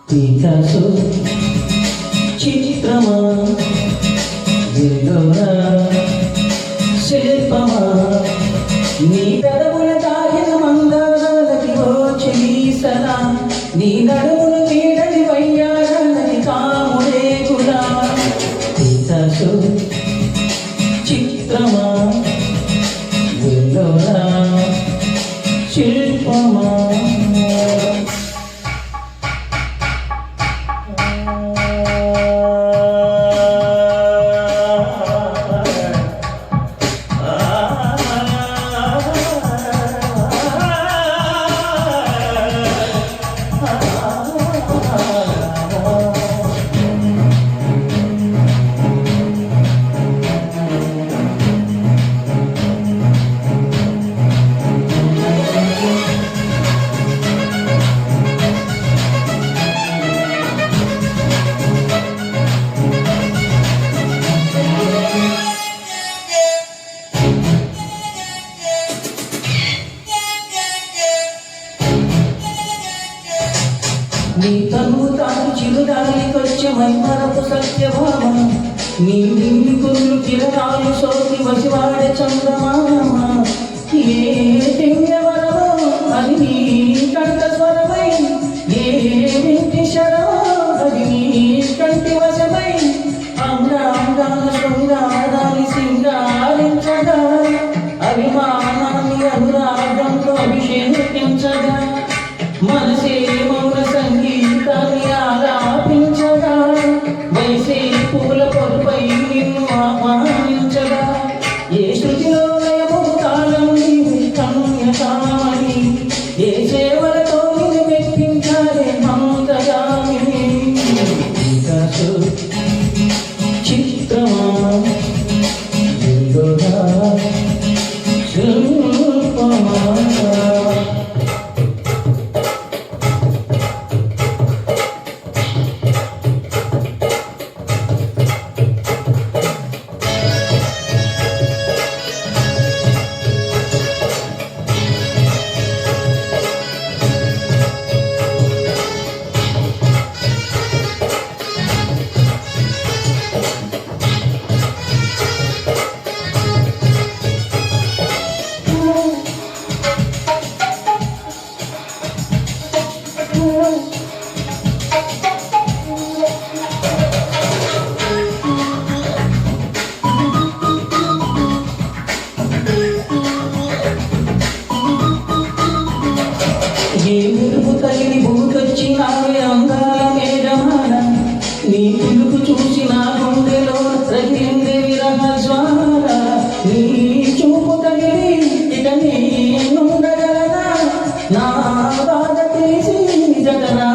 Picasso చిత్రమా విలోరా శిల్పమా నీ పెదవుల తాగిన మందారాలకి ఓ చెలీసలా నీ నడుములు వీడని వయ్యారాలకి కాముడే గులా పికాసో చిత్రమా విలోరా శిల్పమా నీ తనువు తాను చిరుగాలికొచ్చే మైమరపు సత్యభామ నీ నిండి కుళ్ళు కిరణాలు సోకి వసివాడే చంద్రమామ ఏ దివ్యవరమో అది నీ కంఠ స్వరమై ఏ ఇంటి శరమో అది నీ కంటి వశమై అంగాంగాల శృంగారాన్ని సింగారించగా అభిమానాన్ని అనురాగంతో అభిషేకించగా మనసే మౌన సంగీతాన్ని ఆలాపించగా వయసే పూల పొరుపై నిన్ను ఆహ్వానించగా ఏ శృతిలో లయము తాళం నీవు కన్యకామణి ఏ సేవలతో నిన్ను మెప్పించాలే మమతగామిని పికాసో చిత్రమా విలోరా శిల్పమా ఏ మెరుపు తగిలి భూకొచ్చినావే అందాల మేఘమాల నీ పిలుపు చూసి నా గుండెలో రగిలిందే విరహ జ్వాల నీ చూపు తగిలి ఇక నీ నుండగలనా నా బాధ తీసి జగనా